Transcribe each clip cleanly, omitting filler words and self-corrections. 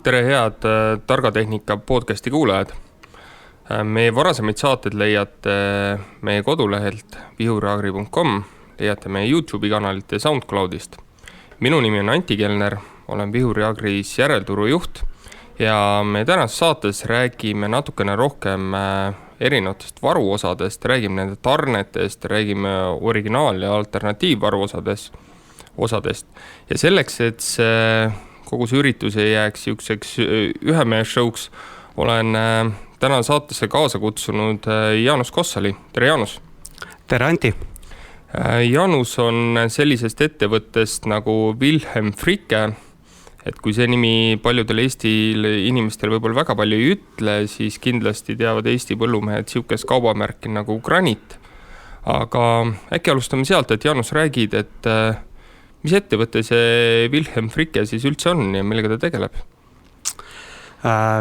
Tere head Targatehnika podcasti kuulajad. Meie varasemaid saated leiate meie kodulehelt vihuriagri.com, leiate meie YouTube'i kanalilt ja SoundCloudist. Minu nimi on Anti Kelner, olen Vihuriagris järelturu juht ja me tänases saates räägime natukene rohkem erinevatest varuosadest, räägime nende tarnetest, räägime originaal- ja alternatiivvaruosadest. Ja selleks, et kogu see üritus ei jääks jukseks ühemehe showks, olen täna saatesse kaasa kutsunud Jaanus Kossali. Tere Jaanus! Tere Anti! Jaanus on sellisest ettevõttest nagu Wilhelm Fricke, et kui see nimi paljudel Eesti inimestel võib-olla väga palju ei ütle, siis kindlasti teavad Eesti põllumehed siukest kaubamärki nagu Granit. Aga äkki alustame sealt, et Jaanus räägid, et mis ettevõte see Wilhelm Fricke siis üldse on ja millega ta tegeleb?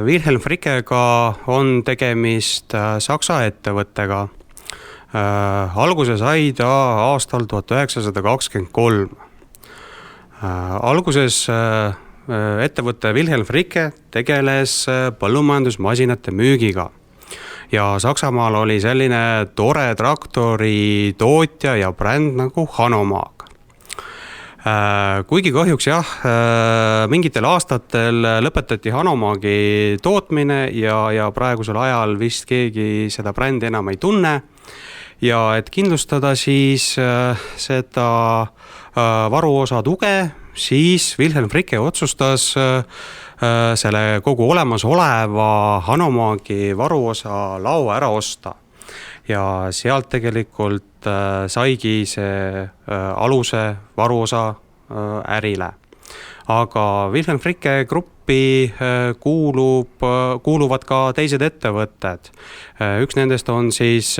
Wilhelm Frickega on tegemist Saksa ettevõttega. Alguse sai ta aastal 1923. Alguses ettevõte Wilhelm Fricke tegeles põllumajandusmasinate müügiga. Ja Saksamaal oli selline tore traktori tootja ja bränd nagu Hanomag. Kuigi kahjuks mingitel aastatel lõpetati Hanomagi tootmine ja praegusel ajal vist keegi seda brändi enam ei tunne. Ja et kindlustada siis seda varuosa tuge, siis Wilhelm Fricke otsustas selle kogu olemasoleva Hanomagi varuosa lao ära osta. Ja sealt tegelikult saigi see aluse varuosa ärile. Aga Wilhelm Fricke gruppi kuuluvad ka teised ettevõtted. Üks nendest on siis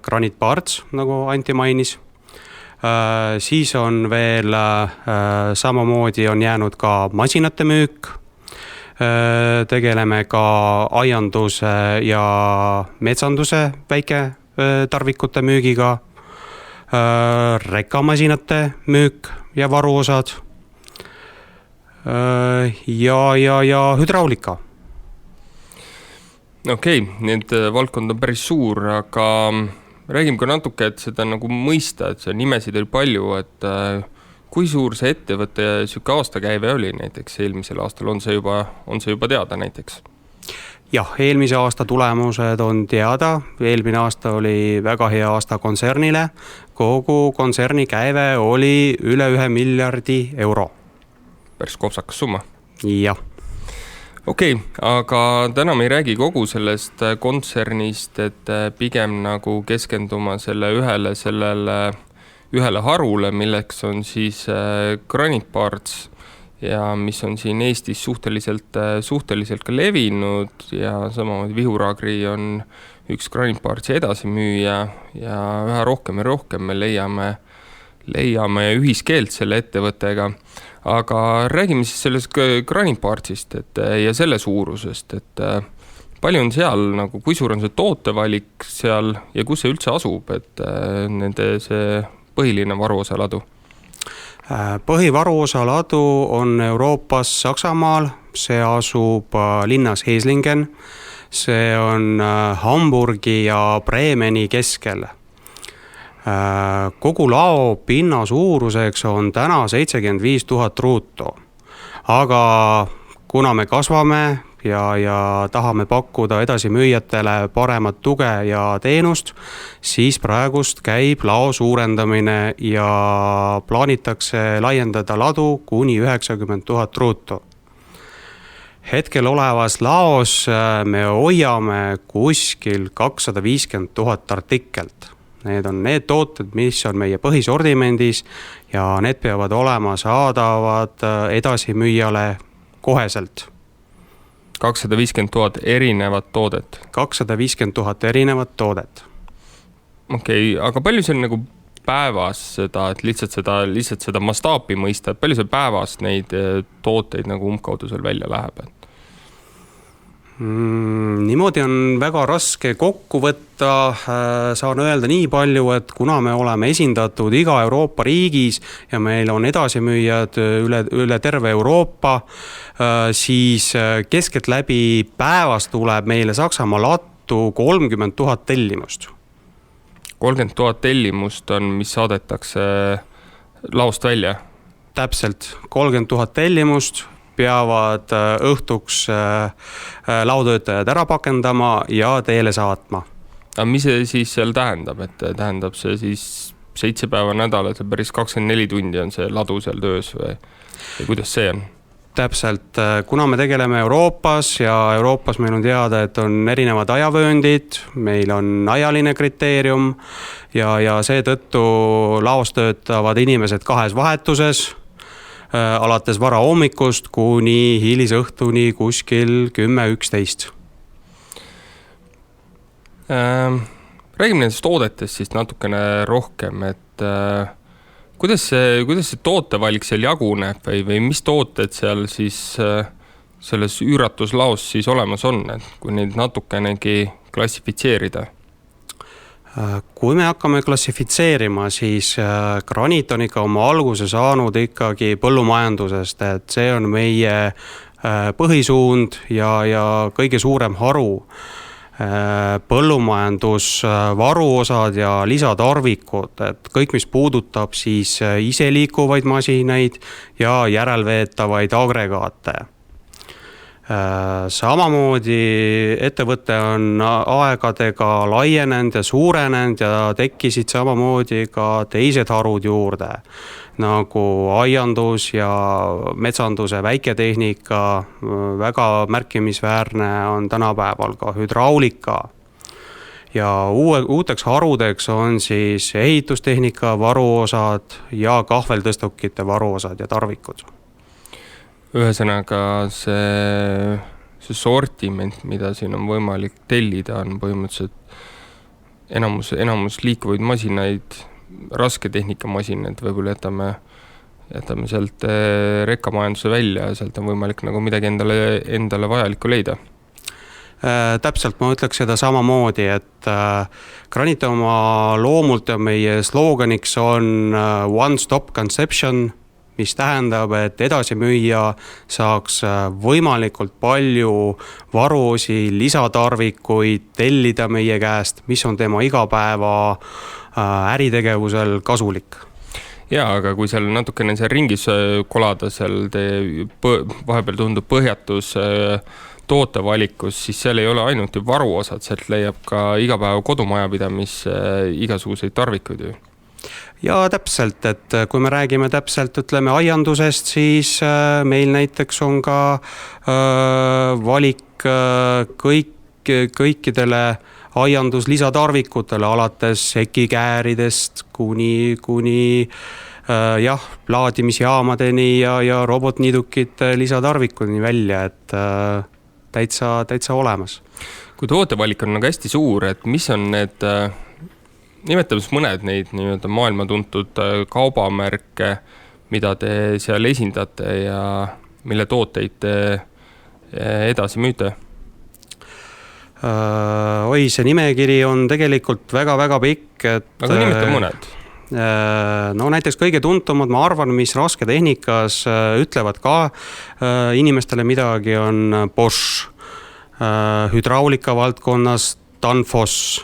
Granit Parts, nagu Anti mainis. Siis on veel samamoodi on jäänud ka masinate müük. Tegeleme ka aianduse ja metsanduse väike tarvikute müügiga, rekamasinate müük ja varuosad ja hüdraulika. Okei, need valdkond on päris suur, aga räägime ka natuke, et seda nagu mõista, et see nimesid oli palju, et kui suur see ettevõtte siuke aastakäive oli näiteks eelmisel aastal, on see juba teada näiteks? Jah, eelmise aasta tulemused on teada, eelmine aasta oli väga hea aasta kontsernile, kogu kontserni käive oli üle 1 miljardi euro. Päris kopsakas summa. Jah. Okei, aga täna me ei räägi kogu sellest kontsernist, et pigem nagu keskenduma selle ühele harule, milleks on siis Granit Parts ja mis on siin Eestis suhteliselt ka levinud ja samamoodi Vihuriagri on üks Granit Partsi edasimüüja ja üha rohkem ja rohkem me leiame ühiskeelt selle ettevõttega. Aga räägime siis sellest Granit Partsist ja selle suurusest, et palju on seal, nagu, kui suur on see tootevalik seal ja kus see üldse asub, et nende see põhiline varuosaladu? Põhivaruosa ladu on Euroopas Saksamaal, see asub linnas Heslingen, see on Hamburgi ja Bremeni keskel. Kogu lao pinna suuruseks on täna 75 000 ruutu, aga kuna me kasvame ja tahame pakkuda edasi müüjatele paremat tuge ja teenust, siis praegust käib lao suurendamine ja plaanitakse laiendada ladu kuni 90 000 ruutu. Hetkel olevas laos me hoiame kuskil 250 000 artikelt. Need on need tooted, mis on meie põhisordimendis ja need peavad olema saadavad edasi müüjale koheselt. 250 000 erinevat toodet. 250 000 erinevat toodet. Okei, aga palju see on nagu päevas seda, et lihtsalt seda mastaapi mõista, et palju see päevas neid tooteid nagu umbkaudu seal välja läheb? Niimoodi on väga raske kokku võtta, saan öelda nii palju, et kuna me oleme esindatud iga Euroopa riigis ja meil on edasimüüjad üle terve Euroopa, siis keskeltläbi päevas tuleb meile Saksamaa lattu 30 000 tellimust. 30 000 tellimust on, mis saadetakse laost välja? Täpselt, 30 000 tellimust peavad õhtuks laotöötajad ära pakendama ja teele saatma. Aga mis see siis seal tähendab, et tähendab see siis 7 päeva nädalas ja päris 24 tundi on see ladu seal töös või kuidas see on? Täpselt, kuna me tegeleme Euroopas ja Euroopas meil on teada, et on erinevad ajavööndid, meil on ajaline kriteerium ja seetõttu laos töötavad inimesed 2 vahetuses, alates vara hommikust kuni hilisõhtuni kuskil 10-11. Räägime nendest toodetest siis natukene rohkem, et kuidas see tootevalik seal jaguneb või mis tooted seal siis selles üüratuslaos siis olemas on, et kui neid natukenegi klassifitseerida? Kui me hakkame klassifitseerima, siis graniit on ikka oma alguse saanud ikkagi põllumajandusest, et see on meie põhisuund ja kõige suurem haru. Põllumajandus, varuosad ja lisatarvikud, et kõik, mis puudutab siis iseliikuvaid masinaid ja järelveetavaid agregaate. Samamoodi ettevõte on aegadega laienenud ja suurenenud ja tekkisid samamoodi ka teised harud juurde, nagu aiandus ja metsanduse väiketehnika, väga märkimisväärne on tänapäeval ka hüdraulika. Ja uuteks harudeks on siis ehitustehnika varuosad ja kahveltõstukite varuosad ja tarvikud. Ühesõnaga see sortiment, mida siin on võimalik tellida, on põhimõtteliselt enamus liikuvaid masinaid, raske tehnikamasinad, võib-olla jätame sealt rekkamajanduse välja ja sealt on võimalik nagu midagi endale vajalikku leida. Täpselt, ma ütleks seda samamoodi, et graniit oma loomult ja meie slooganiks on One Stop Conception, mis tähendab, et edasimüüja saaks võimalikult palju varuosi, lisatarvikuid tellida meie käest, mis on tema igapäeva äritegevusel kasulik. Jaa, aga kui seal natukene seal ringis kolada, seal vahepeal tundub põhjatus tootevalikus, siis seal ei ole ainult ju varuosad, sealt leiab ka igapäeva kodumajapidamis igasuguseid tarvikuid ju. Ja täpselt, et kui me räägime täpselt, ütleme aiandusest, siis meil näiteks on ka valik kõikidele aiandus lisatarvikutele, alates sekikääridest kuni laadimisjaamadeni ja robotniidukite lisatarvikuni välja, et täitsa olemas. Kui tootevalik on nagu hästi suur, et mis on need nimetamas mõned neid nii-öelda maailma tuntud kaubamärke, mida te seal esindate ja mille tooteid te edasi müüte? See nimekiri on tegelikult väga-väga pikk. Aga nimeta mõned. No näiteks kõige tuntumad, ma arvan, mis rasketehnikas ütlevad ka inimestele midagi, on Bosch, hüdraulika valdkonnas Danfoss,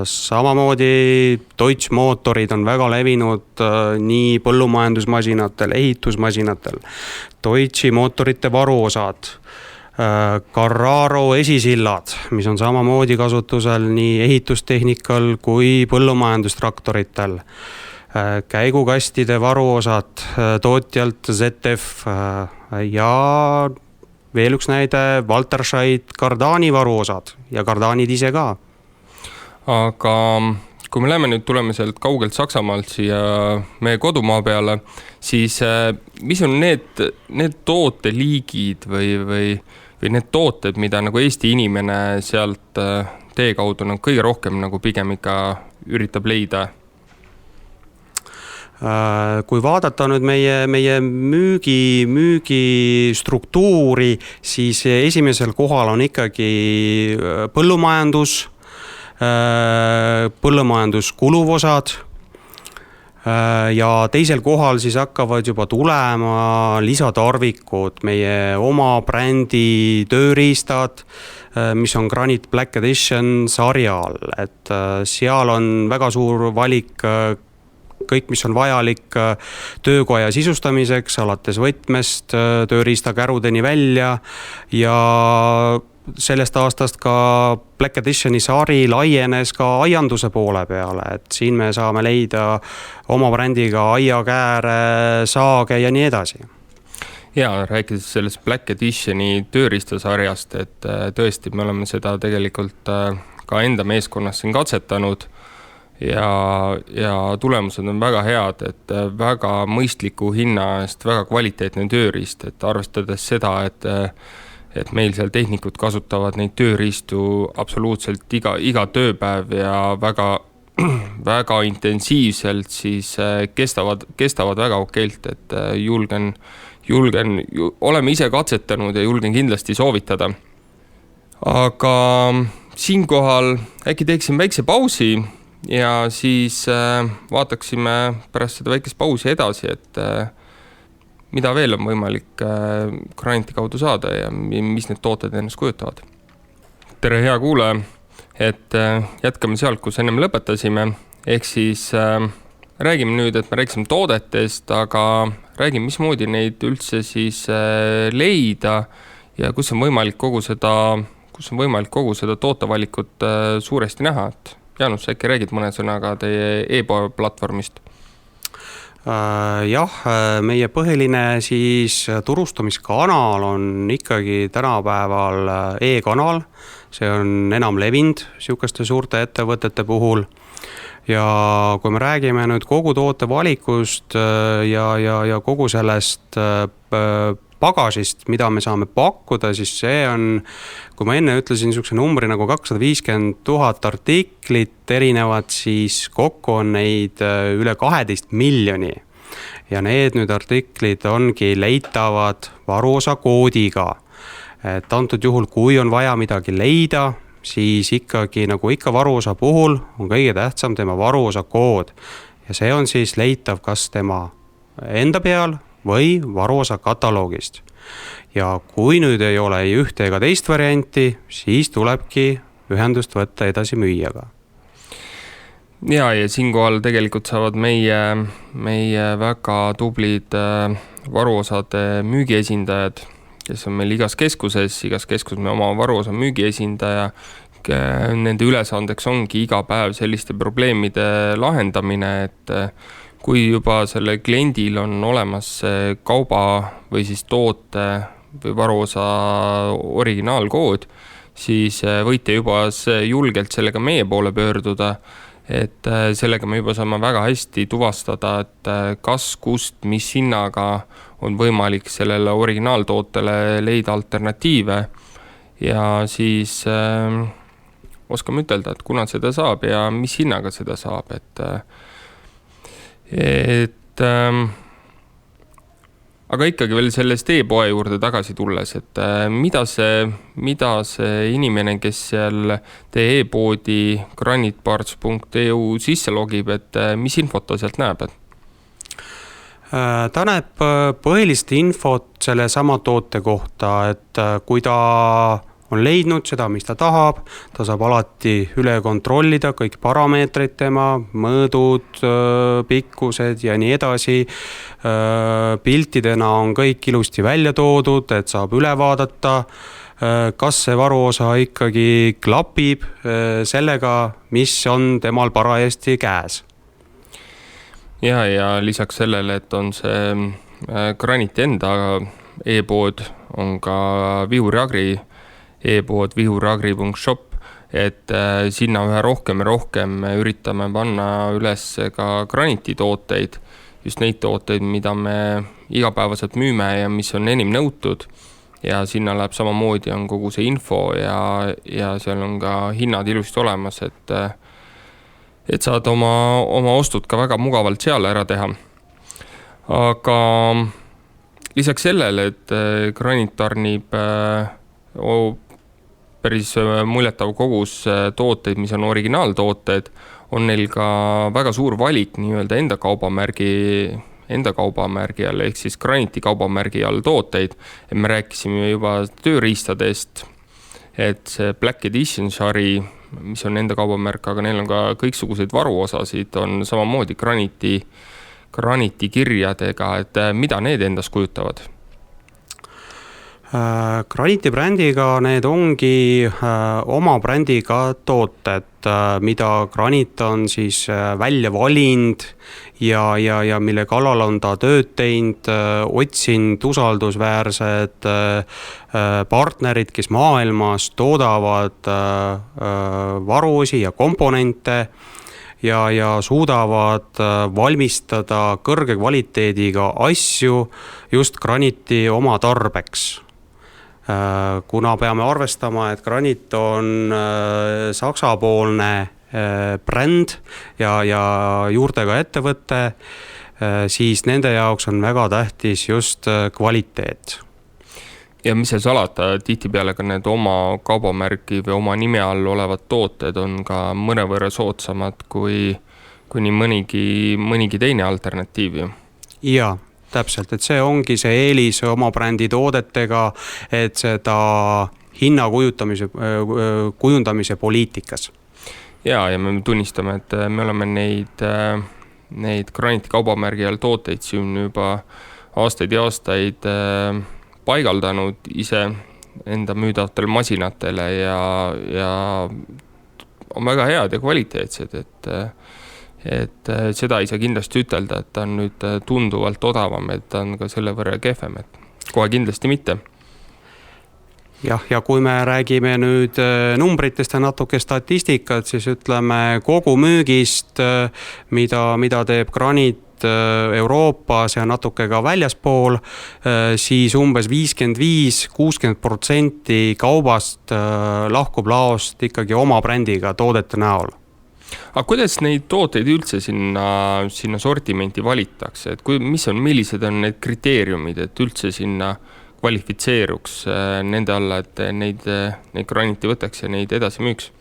samamoodi Deutsche mootorid on väga levinud nii põllumajandusmasinatel, ehitusmasinatel, Deutsche mootorite varuosad, Carraro esisillad, mis on samamoodi kasutusel nii ehitustehnikal kui põllumajandustraktoritel, käigukastide varuosad tootjalt ZF ja veel üks näide, Walterscheid Cardani varuosad ja Cardanid ise ka. Aga kui me tuleme sealt kaugelt Saksamaalt siia meie kodumaa peale, siis mis on need tooteliigid või need tooted, mida nagu Eesti inimene sealt tee kaudu kõige rohkem nagu pigem ikka üritab leida? Kui vaadata nüüd meie müügistruktuuri, siis esimesel kohal on ikkagi põllumajanduskuluvosad ja teisel kohal siis hakkavad juba tulema lisatarvikud, meie oma brändi tööriistad, mis on Granit Black Edition sarjal, et seal on väga suur valik kõik, mis on vajalik töökoja sisustamiseks, alates võtmest tööriistakärudeni välja ja sellest aastast ka Black Editioni sari laienes ka aianduse poole peale, et siin me saame leida oma brändiga aiakääre, saage ja nii edasi. Ja rääkides sellest Black Editioni tööriistasarjast, et tõesti me oleme seda tegelikult ka enda meeskonnas siin katsetanud ja tulemused on väga head, et väga mõistliku hinna eest väga kvaliteetne tööriist, et arvestades seda, et meil seal tehnikud kasutavad neid tööriistu absoluutselt iga tööpäev ja väga, väga intensiivselt, siis kestavad väga okeilt, et oleme ise katsetanud ja julgen kindlasti soovitada. Aga siinkohal äkki teeksin väikse pausi ja siis vaataksime pärast seda väikest pausi edasi, et mida veel on võimalik Graniti kaudu saada ja mis need tooted ennast kujutavad. Tere hea kuulaja, et jätkame sealt, kus ennem lõpetasime, ehk siis räägime nüüd, et me rääkisime toodetest, aga räägime, mismoodi neid üldse siis leida ja kus on võimalik kogu seda tootevalikut suuresti näha, et Jaanus, äkki räägid mõne sõnaga teie e-platvormist? Jah, meie põhiline siis turustamiskanal on ikkagi tänapäeval e-kanal, see on enam levinud sihukeste suurte ettevõtete puhul ja kui me räägime nüüd kogu tootevalikust ja kogu sellest pagasist, mida me saame pakkuda, siis see on, kui ma enne ütlesin niisuguse numbri nagu 250 000 artiklit erinevat, siis kokku on neid üle 12 miljoni. Ja need nüüd artiklid ongi leitavad varuosa koodiga. Et antud juhul, kui on vaja midagi leida, siis ikkagi nagu ikka varuosa puhul on kõige tähtsam tema varuosa kood. Ja see on siis leitav kas tema enda peal või varuosa kataloogist. Ja kui nüüd ei ole ei ühte ega teist varianti, siis tulebki ühendust võtta edasi müüjaga. Ja siinkohal tegelikult saavad meie väga tublid varuosade müügiesindajad, kes on meil igas keskuses me oma varuosa müügiesindaja, nende ülesandeks ongi iga päev selliste probleemide lahendamine, et kui juba selle kliendil on olemas kauba või siis toote või varuosa originaalkood, siis võite juba julgelt sellega meie poole pöörduda, et sellega me juba saame väga hästi tuvastada, et kas, kust, mis hinnaga on võimalik sellele originaaltootele leida alternatiive ja siis oskame ütelda, et kuna seda saab ja mis hinnaga seda saab, aga ikkagi veel sellest e-poe juurde tagasi tulles, et mida see inimene, kes seal teie e-poodi granitparts.eu sisse logib, et mis infot ta sealt näeb? Ta näeb põhilist infot selle sama toote kohta, et kui ta on leidnud seda, mis ta tahab, ta saab alati üle kontrollida kõik parameetrid tema, mõõdud, pikkused ja nii edasi. Piltidena on kõik ilusti välja toodud, et saab üle vaadata, kas see varuosa ikkagi klapib sellega, mis on temal parajasti käes. Ja lisaks sellele, et on see Graniti enda e-pood, on ka Vihuri Agri e-pood vihuriagri.shop, et sinna ühe rohkem ja rohkem üritame panna üles ka Graniti tooteid, just neid tooteid, mida me igapäevaselt müüme ja mis on enim nõutud ja sinna läheb samamoodi, on kogu see info ja seal on ka hinnad ilusti olemas, et saad oma ostud ka väga mugavalt seal ära teha. aga lisaks sellele, et Granit tarnib päris muljetav kogus tooteid, mis on originaaltooted, on neil ka väga suur valik nii-öelda enda kaubamärgi all, ehk siis Graniti kaubamärgi all tooteid. Et me rääkisime juba tööriistadest, et see Black Edition Shari, mis on enda kaubamärk, aga neil on ka kõiksuguseid varuosasid, on samamoodi Graniti kirjadega, et mida need endas kujutavad? Graniti brändiga need ongi oma brändiga tooted, mida Granit on siis välja valinud ja mille kallal on ta tööd teinud, otsinud usaldusväärsed partnerid, kes maailmas toodavad varuosi ja komponente ja suudavad valmistada kõrge kvaliteediga asju just Graniti oma tarbeks. Kuna peame arvestama, et Granit on saksapoolne bränd ja juurtega ettevõte, siis nende jaoks on väga tähtis just kvaliteet. Ja mis see salata, tihtipeale ka need oma kaubamärgi või oma nime all olevad tooted on ka mõnevõrra soodsamad kui nii mõnigi teine alternatiiv ju. Jaa. Täpselt, et see ongi see eelis oma brändi toodetega, et seda hinna kujundamise poliitikas. Ja me tunnistame, et me oleme neid Graniti kaubamärgi all tooteid siin juba aastaid ja aastaid paigaldanud ise enda müüdavatele masinatele ja on väga head ja kvaliteetsed, et seda ei saa kindlasti ütelda, et ta on nüüd tunduvalt odavam, et ta on ka selle võrra kehvem, et kohe kindlasti mitte. Ja kui me räägime nüüd numbritest ja natuke statistikat, siis ütleme kogu müügist, mida teeb Granit Euroopas ja natuke ka väljaspool, siis umbes 55-60% kaubast lahkub laost ikkagi oma brändiga toodete näol. Aga kuidas neid tooteid üldse sinna sortimenti valitakse, et millised on need kriteeriumid, et üldse sinna kvalifitseeruks nende alla, et neid Graniti võtaks ja neid edasi müüks?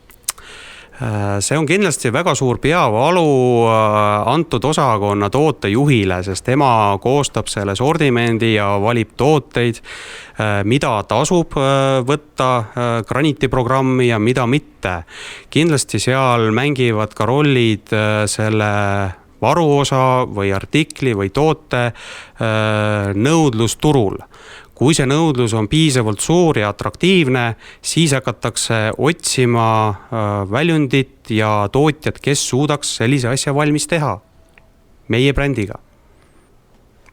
See on kindlasti väga suur peavalu antud osakonna tootejuhile, sest tema koostab selle sordimendi ja valib tooteid, mida tasub võtta Graniti programmi ja mida mitte. Kindlasti seal mängivad ka rollid selle varuosa või artikli või toote nõudlus turul. Kui see nõudlus on piisavalt suur ja atraktiivne, siis hakatakse otsima väljundit ja tootjat, kes suudaks sellise asja valmis teha meie brändiga.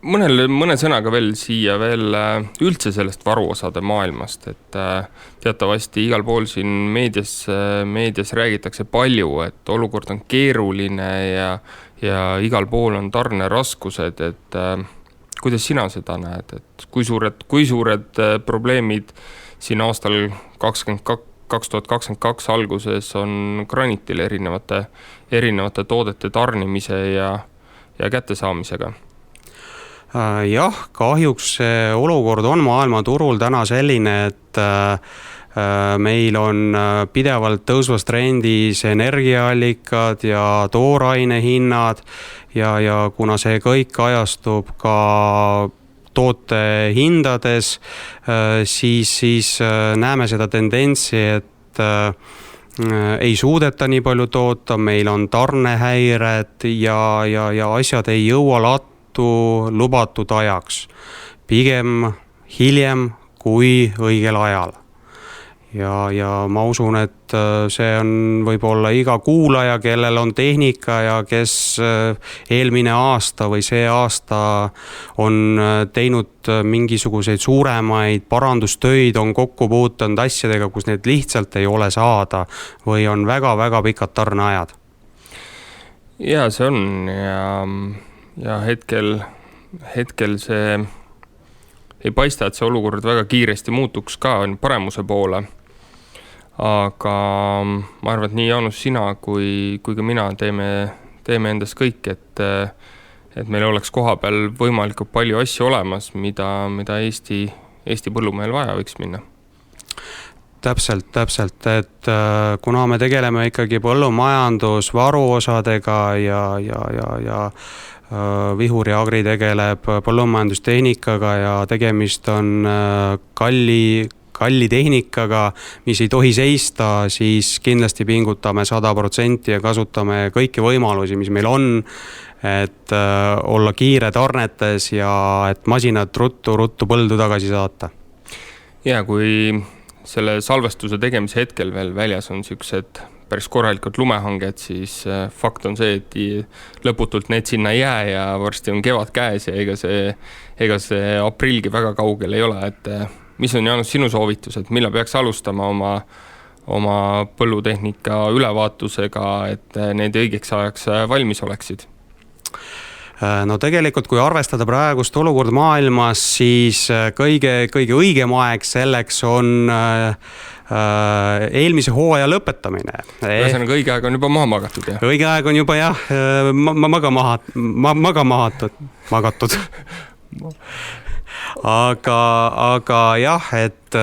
Mõne sõnaga veel siia üldse sellest varuosade maailmast, et teatavasti igal pool siin meedias räägitakse palju, et olukord on keeruline ja igal pool on tarneraskused, et kuidas sina seda näed, et kui suured probleemid siin aastal 2022 alguses on Granitil erinevate toodete tarnimise ja kättesaamisega? Jah, kahjuks see olukord on maailmaturul täna selline, et meil on pidevalt tõusvas trendis energiaallikad ja tooraine hinnad ja kuna see kõik ajastub ka toote hindades, siis näeme seda tendentsi, et ei suudeta nii palju toota, meil on tarnehäired ja asjad ei jõua lattu lubatud ajaks. Pigem hiljem kui õigel ajal. Ja ma usun, et see on võib-olla iga kuulaja, kellel on tehnika ja kes eelmine aasta või see aasta on teinud mingisuguseid suuremaid parandustöid, on kokku puutunud asjadega, kus need lihtsalt ei ole saada või on väga-väga pikad tarneajad. Ja see on ja hetkel see ei paista, et see olukord väga kiiresti muutuks ka paremuse poole. Aga ma arvan, et nii Jaanus, sina kui ka mina teeme endast kõik, et meil oleks koha peal võimalikult palju asju olemas, mida Eesti põllumehel vaja võiks minna. Täpselt, et kuna me tegeleme ikkagi põllumajandus varuosadega ja Vihuri Agri tegeleb põllumajandustehnikaga ja tegemist on kalli tehnikaga, mis ei tohi seista, siis kindlasti pingutame 100% ja kasutame kõiki võimalusi, mis meil on, et olla kiire tarnetes ja et masinad ruttu põldu tagasi saata. Ja kui selle salvestuse tegemise hetkel veel väljas on siuksed päris korralikud lumehanged, siis fakt on see, et lõputult need sinna ei jää ja varsti on kevad käes ja ega see aprillgi väga kaugel ei ole, et mis on, Jaanus, sinu soovitus, et millal peaks alustama oma põllutehnika ülevaatusega, et need õigeks ajaks valmis oleksid? No tegelikult, kui arvestada praegust olukord maailmas, siis kõige õigem aeg selleks on eelmise hooaja lõpetamine. Ühesõnaga, õige aeg on juba maha magatud, jah? Õige aeg on juba jah, magatud. Aga jah, et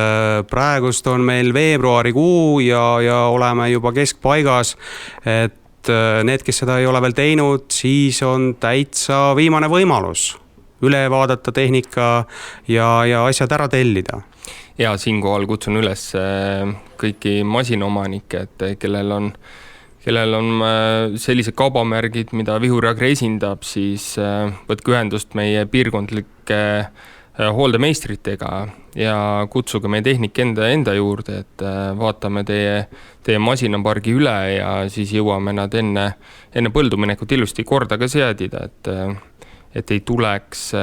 praegust on meil veebruarikuu ja oleme juba keskpaigas, et need, kes seda ei ole veel teinud, siis on täitsa viimane võimalus üle vaadata tehnika ja asjad ära tellida. Ja siinkohal kutsun üles kõiki masinaomanikke, et kellel on sellised kaubamärgid, mida Vihuri Agri esindab, siis võtke ühendust meie piirkondlike hooldemeistritega ja kutsuge meie tehnik enda juurde, et vaatame teie masinapargi üle ja siis jõuame nad enne põlduminekut ilusti korda ka seadida, et ei tuleks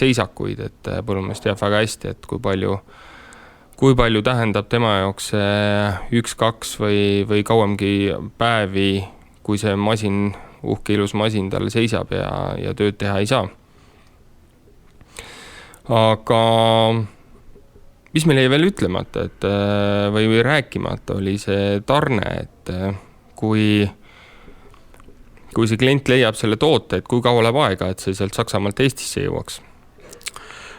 seisakuid, et põllumees teab väga hästi, et kui palju tähendab tema jaoks 1-2 või kauemgi päevi, kui see masin, uhke ilus masin tal seisab ja tööd teha ei saa. Aga mis meil jäi veel ütlemata, või rääkimata, oli see tarne, et kui see klient leiab selle toote, et kui kaua läheb aega, et see sealt Saksamaalt Eestisse jõuaks?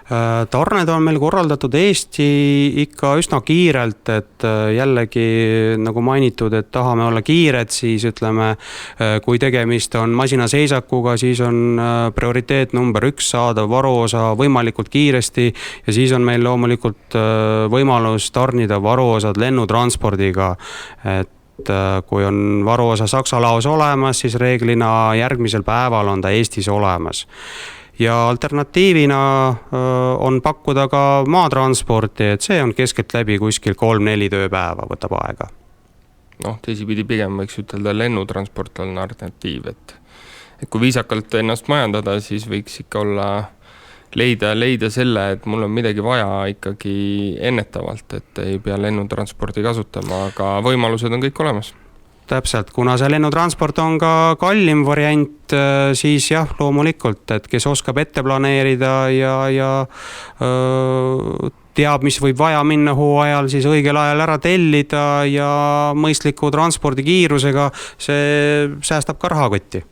Tarned on meil korraldatud Eesti ikka üsna kiirelt, et jällegi nagu mainitud, et tahame olla kiired, siis ütleme, kui tegemist on masinaseisakuga, siis on prioriteet number 1 saada varuosa võimalikult kiiresti ja siis on meil loomulikult võimalus tarnida varuosad lennutranspordiga, et kui on varuosa Saksa laos olemas, siis reeglina järgmisel päeval on ta Eestis olemas. Ja alternatiivina on pakkuda ka maatransporti, et see on keskeltläbi kuskil 3-4 tööpäeva võtab aega. Teisipidi pigem võiks ütelda lennutransport on alternatiiv, et kui viisakalt ennast majandada, siis võiks ikka olla leida selle, et mul on midagi vaja ikkagi ennetavalt, et ei pea lennutransporti kasutama, aga võimalused on kõik olemas. Täpselt, kuna see lennutransport on ka kallim variant, siis jah, loomulikult, et kes oskab ette planeerida ja teab, mis võib vaja minna hooajal, siis õigel ajal ära tellida ja mõistliku transpordikiirusega, see säästab ka rahakotti.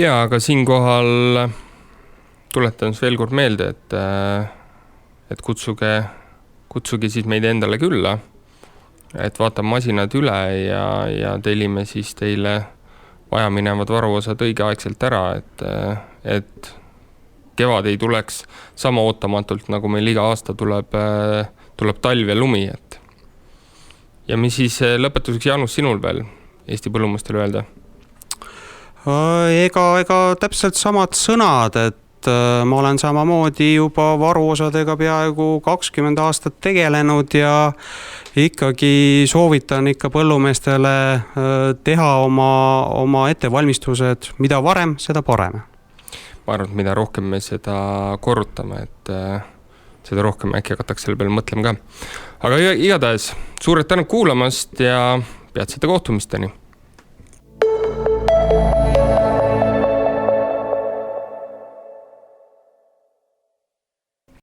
Ja, aga siinkohal tuletan veel kord meelde, et kutsuge siis meid endale külla, et vaatame masinad üle ja tellime siis teile vajaminevad varuosad õigeaegselt ära, et kevad ei tuleks sama ootamatult, nagu meil iga aasta tuleb talv ja lumi. Ja mis siis lõpetuseks, Jaanus, sinul veel Eesti põllumustele öelda? Ega täpselt samad sõnad, et ma olen samamoodi juba varuosadega peaaegu 20 aastat tegelenud ja ikkagi soovitan ikka põllumeestele teha oma ettevalmistused, mida varem, seda parem. Ma arvan, et mida rohkem me seda korrutame, et seda rohkem äkki hakatakse selle peale mõtlema ka. Aga igatahes suured tänud kuulamast ja peatsete kohtumisteni!